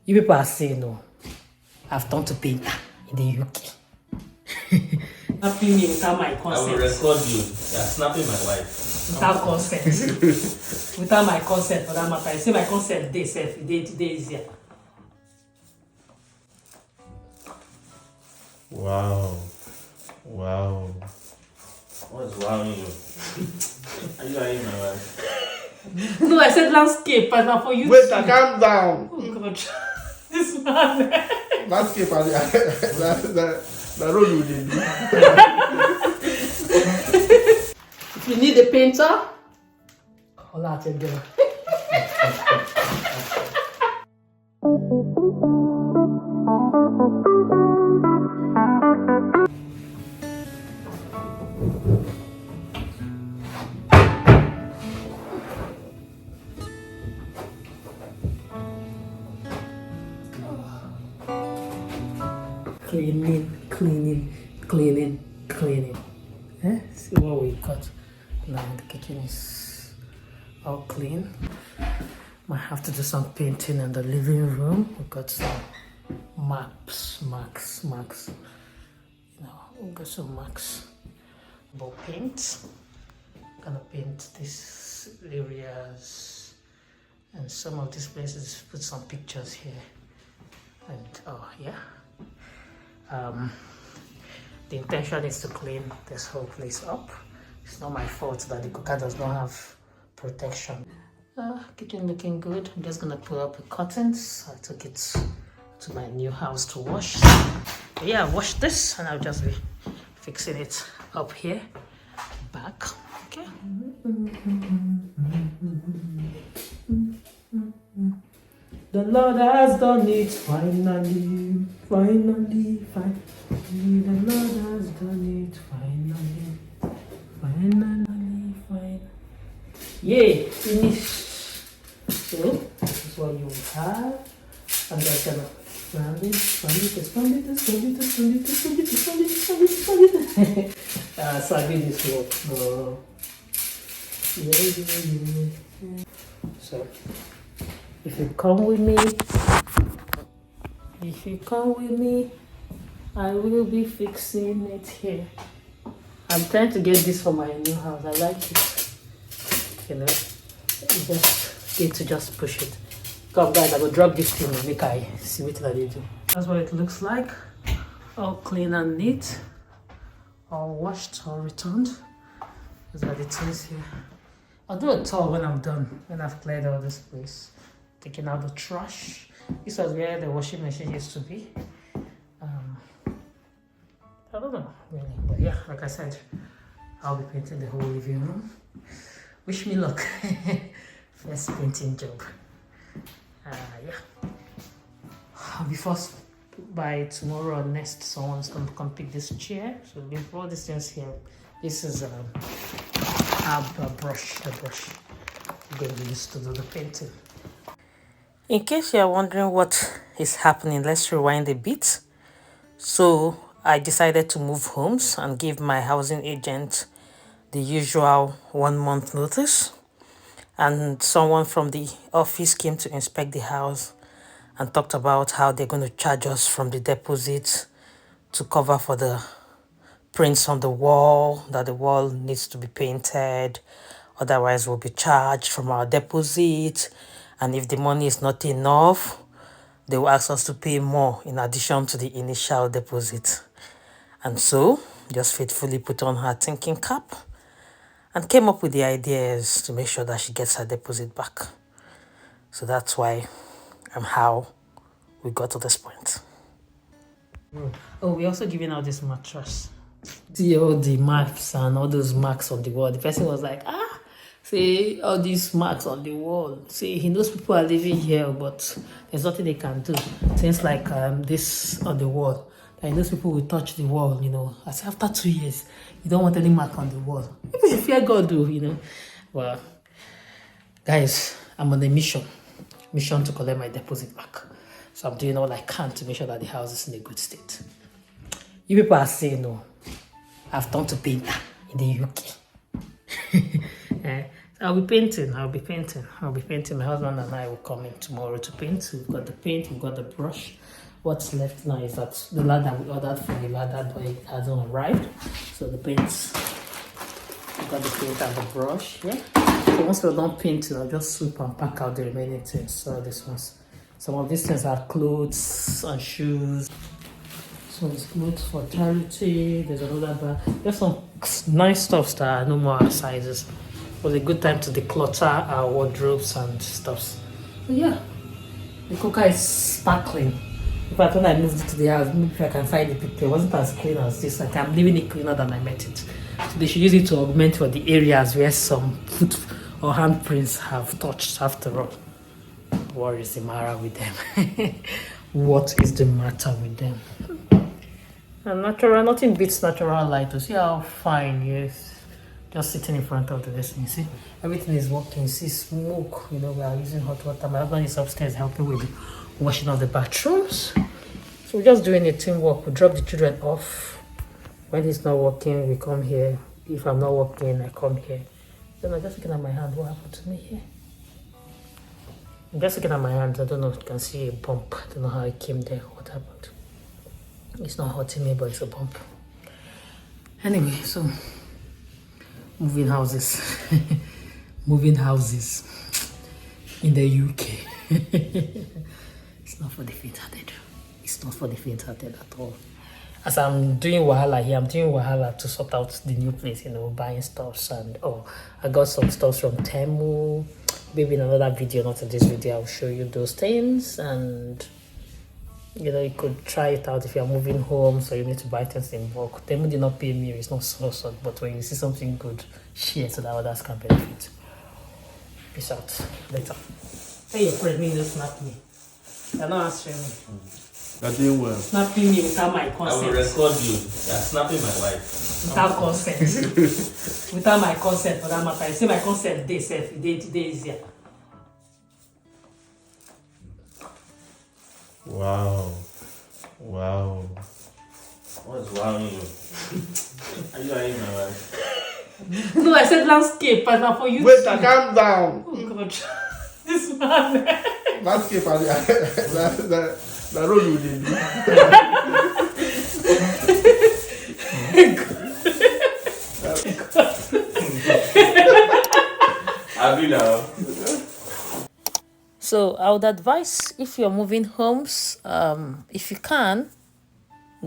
You people are saying no. I've turned to painter in the UK. Snapping me without my consent. I will record you. You're snapping my wife. Without consent. Without my consent for that matter. I say my consent day self, day easier. Wow. Wow. What's wowing you? Are you eyeing my wife? No, I said landscape, but not for you. Wait, calm down. Oh God. This man. Landscape, the road you did. If you need a painter, call out your girl. Cleaning. See what we got. Now the kitchen is all clean. Might have to do some painting in the living room. We got some marks. You know, we got some marks. About paint. Gonna paint these areas and some of these places. Put some pictures here. And oh yeah. The intention is to clean this whole place up. It's not my fault that the cooker does not have protection. Kitchen looking good. I'm just gonna put up the curtains. I took it to my new house to wash. But yeah, I washed this and I'll just be fixing it up here, back. Okay. The Lord has done it finally. The Lord has done it finally. Yay, finished. So, this is what you have. I'm just gonna expand it. So I did this work. Yeah. So, if you come with me, I will be fixing it here. I'm trying to get this for my new house. I like it. You know, you just get to just push it. Come guys, I will drop this thing and make I see what I do. That's what it looks like. All clean and neat. All washed, all returned. Those are the things here. I'll do a tour when I'm done, when I've cleared all this place. Taking out the trash. This was where the washing machine used to be. I don't know really, but yeah, like I said, I'll be painting the whole living room. Wish me luck. First painting job. Yeah. Before by tomorrow or next, someone's going to come pick this chair. So before these things here, this is a brush. The brush I'm going to use to do the painting. In case you're wondering what is happening, let's rewind a bit. So I decided to move homes and give my housing agent the usual 1 month notice. And someone from the office came to inspect the house and talked about how they're going to charge us from the deposit to cover for the prints on the wall, that the wall needs to be painted. Otherwise, we'll be charged from our deposit. And if the money is not enough, they will ask us to pay more in addition to the initial deposit. And so, just faithfully put on her thinking cap and came up with the ideas to make sure that she gets her deposit back. So that's why and how we got to this point. Oh, we're also giving out this mattress. See all the marks and all those marks on the wall. The person was like, see all these marks on the wall. See, he knows people are living here, but there's nothing they can do. Things like this on the wall. And those people will touch the wall, you know. I say after 2 years, you don't want any mark on the wall. People should fear God, though, you know. Well, guys, I'm on a mission to collect my deposit back. So I'm doing all I can to make sure that the house is in a good state. You people are saying no. I've turned to painter in the UK. So I'll be painting. I'll be painting. I'll be painting. My husband and I will come in tomorrow to paint. We've got the paint, we've got the brush. What's left now is that the ladder we ordered for the ladder, but it hasn't arrived. So the paints, we've got the paint and the brush. Yeah. So once we're done painting, I'll just sweep and pack out the remaining things. So this one's, some of these things are clothes and shoes. So it's clothes for charity. There's another bag. There's some nice stuff that are no more our sizes. It was a good time to declutter our wardrobes and stuffs. So yeah, the cooker is sparkling. In fact, when I moved it to the house, maybe if I can find the picture, it wasn't as clean as this. Like, I'm leaving it cleaner than I met it. So they should use it to augment for the areas where some foot or handprints have touched after all. What is the matter with them? What is the matter with them? And natural, nothing beats natural light. To see how fine, yes. Just sitting in front of the lesson, you see, everything is working. You see smoke, you know, we are using hot water. My husband is upstairs helping with the washing of the bathrooms. So we're just doing a teamwork. We drop the children off. When he's not working, we come here. If I'm not working, I come here. Then I'm just looking at my hand. What happened to me here? I'm just looking at my hand. I don't know if you can see a bump. I don't know how it came there. What happened? It's not hurting me, but it's a bump. Anyway, so moving houses. Moving houses in the UK. It's not for the faint-hearted. It's not for the faint-hearted at all. As I'm doing wahala here, I'm doing wahala to sort out the new place, you know, buying stuffs and I got some stuff from Temu. Maybe in another video, not in this video, I'll show you those things. And you know, you could try it out if you're moving home, so you need to buy things in bulk. Temu did not pay me, it's not sponsored, but when you see something good, share so that others can benefit. Peace out. Later. Hey, your friend, me, don't snap me. You're not answering me. You're doing well. Snapping me without my consent. I will record you. You're snapping my wife. Without consent. Without my consent, for that matter. I say my consent, they say, today is here. Wow. Wow. What's wrong with you? Are you eyeing my wife? No, I said landscape, but not for you. Wait, calm down. Oh, God. This man. Landscape, the road you did. Have you now? So I would advise, if you're moving homes, if you can,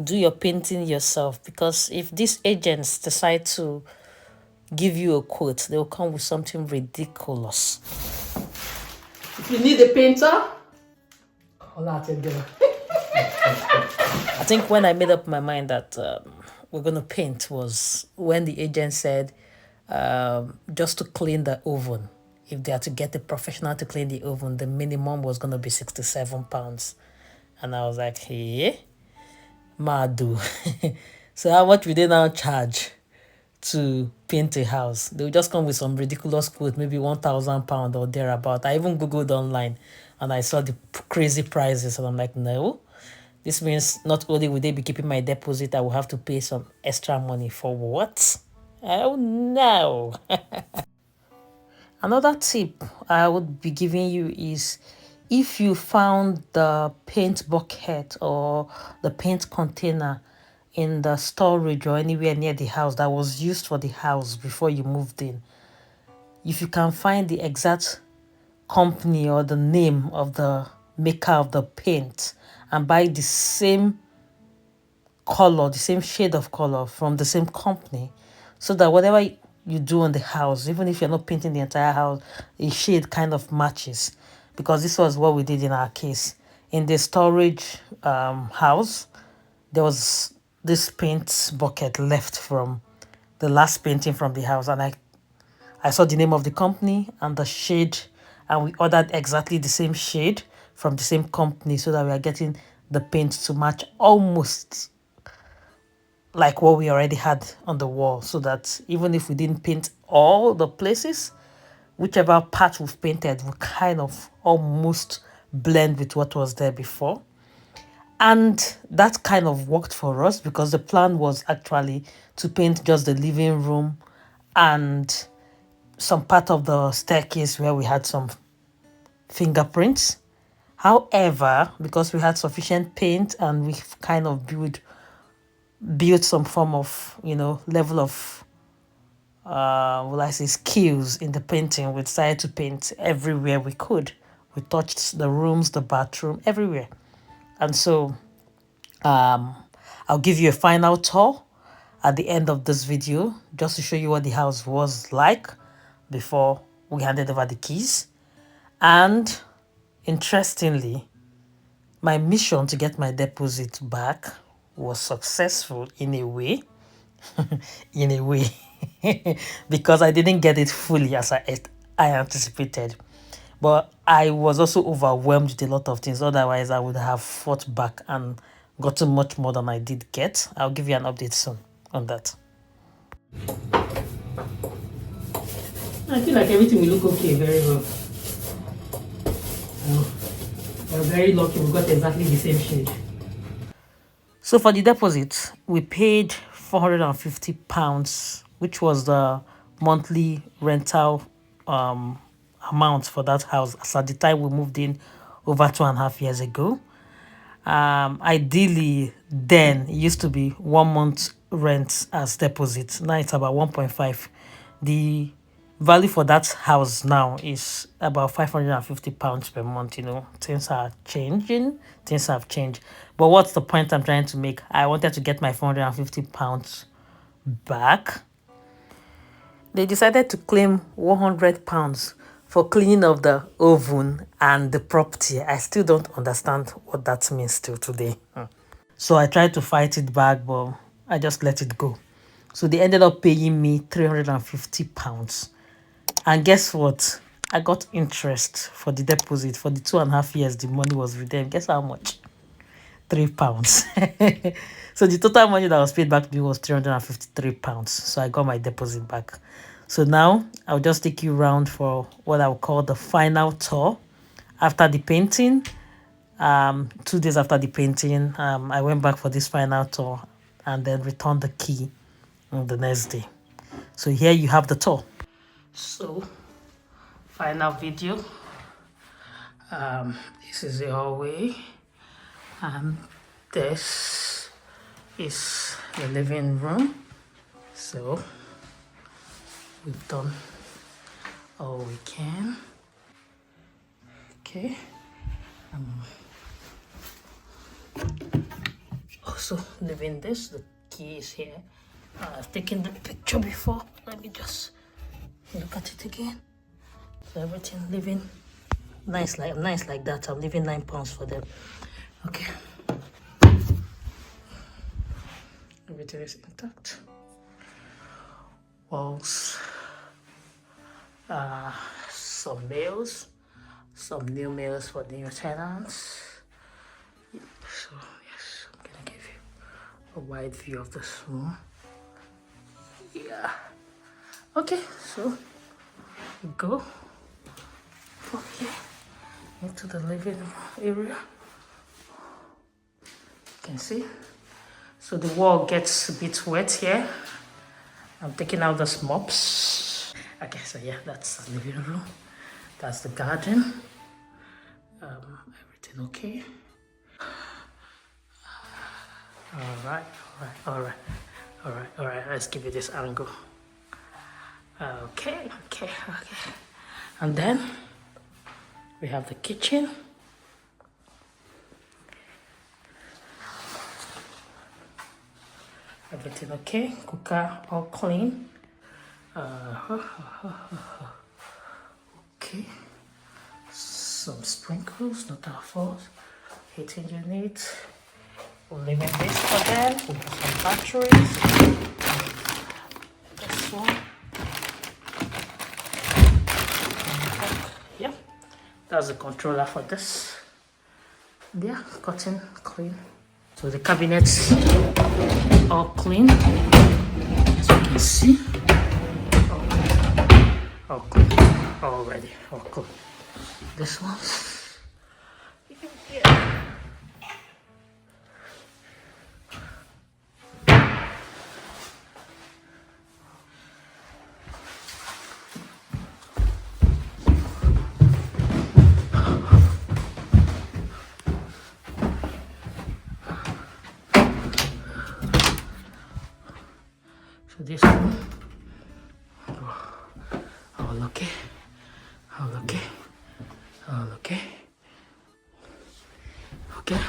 do your painting yourself, because if these agents decide to give you a quote, they'll come with something ridiculous. If you need a painter, call out a girl. I think when I made up my mind that we're going to paint was when the agent said just to clean the oven. If they had to get a professional to clean the oven, the minimum was going to be £67. And I was like, hey, Madu. So how much would they now charge to paint a house? They would just come with some ridiculous quote, maybe £1,000 or thereabout. I even Googled online and I saw the crazy prices. And I'm like, no. This means not only will they be keeping my deposit, I will have to pay some extra money for what? Oh, no. Another tip I would be giving you is, if you found the paint bucket or the paint container in the storage or anywhere near the house that was used for the house before you moved in, if you can find the exact company or the name of the maker of the paint and buy the same color, the same shade of color from the same company, so that whatever you do on the house, even if you're not painting the entire house, a shade kind of matches. Because this was what we did in our case. In the storage house, there was this paint bucket left from the last painting from the house, and I saw the name of the company and the shade, and we ordered exactly the same shade from the same company, so that we are getting the paint to match almost like what we already had on the wall, so that even if we didn't paint all the places, whichever part we've painted will kind of almost blend with what was there before. And that kind of worked for us, because the plan was actually to paint just the living room and some part of the staircase where we had some fingerprints. However, because we had sufficient paint and we've kind of built some form of, level of will I say skills in the painting, we decided to paint everywhere we could. We touched the rooms, the bathroom, everywhere. And so I'll give you a final tour at the end of this video just to show you what the house was like before we handed over the keys. And interestingly, my mission to get my deposit back was successful in a way. In a way. Because I didn't get it fully as I anticipated. But I was also overwhelmed with a lot of things. Otherwise, I would have fought back and gotten much more than I did get. I'll give you an update soon on that. I feel like everything will look okay very well. We're very lucky we got exactly the same shade. So for the deposit, we paid £450, which was the monthly rental amount for that house as at the time we moved in over 2.5 years ago. Ideally, then it used to be 1 month rent as deposit. Now it's about 1.5. The value for that house now is about £550 per month. Things are changing, things have changed. But what's the point I'm trying to make? I wanted to get my £450 back. They decided to claim £100 for cleaning of the oven and the property. I still don't understand what that means till today. So I tried to fight it back, but I just let it go. So they ended up paying me £350. And guess what? I got interest for the deposit. For the 2.5 years the money was redeemed. Guess how much? £3. So the total money that was paid back to me was £353. So I got my deposit back. So now I'll just take you around for what I would call the final tour after the painting. 2 days after the painting, I went back for this final tour and then returned the key on the next day. So here you have the tour. So final video. This is the hallway, and this is the living room. So we've done all we can. Okay. Also leaving this, the key is here. I've taken the picture before. Let me just look at it again. So everything living nice like that. I'm leaving £9 for them. Okay. Everything is intact. Walls. Some nails. Some new nails for new tenants. So yes, I'm gonna give you a wide view of this room. Yeah. Okay, so we go from here into the living room area. You can see. So the wall gets a bit wet here. I'm taking out the mops. Okay, so yeah, that's the living room. That's the garden. Everything okay? All right. Let's give you this angle. Okay. And then we have the kitchen. Everything okay? Cooker all clean. Okay. Some sprinkles, not our fault. Heating unit. We'll leave this for them. We'll put some batteries. This one. Yeah. That's the controller for this. Yeah, cotton clean. So the cabinets all clean. As you can see. All clean. All ready. All clean. This one. Yeah. this one. All okay. All okay. All okay. Okay.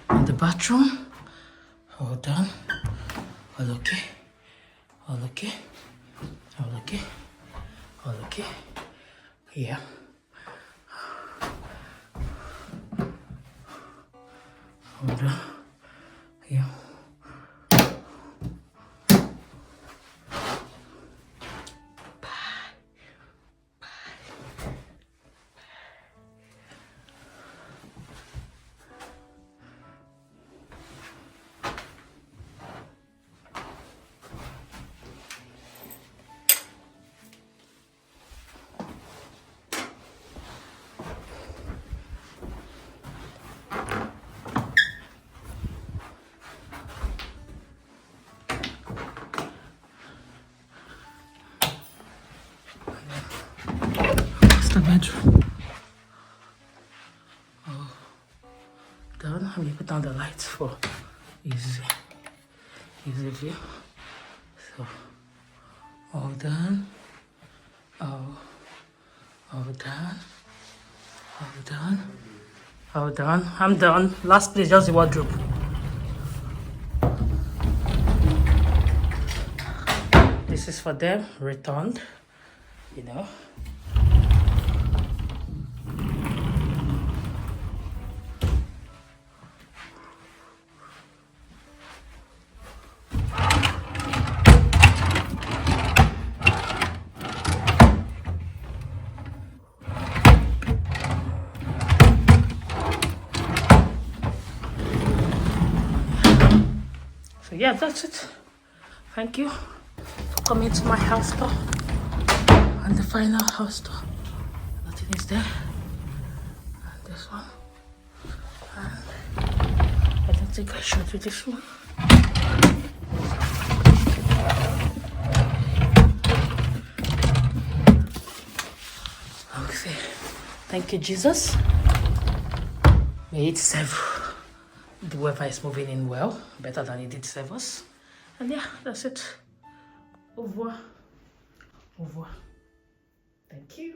In the bathroom. All done. All okay. All okay. All okay. All okay. Yeah. All done. Yeah. It's the bedroom. Oh, done. Let me put down the lights for easy view. So, all done. All done. All done. All done. I'm done. Last place, just the wardrobe. This is for them, returned, you know. So yeah, that's it. Thank you for coming to my house tour. And the final house tour. Nothing is there. And this one. And I don't think I should do this one. Okay. Thank you, Jesus. May it serve the weather is moving in well, better than it did serve us. And yeah, that's it. Au revoir. Au revoir. Thank you.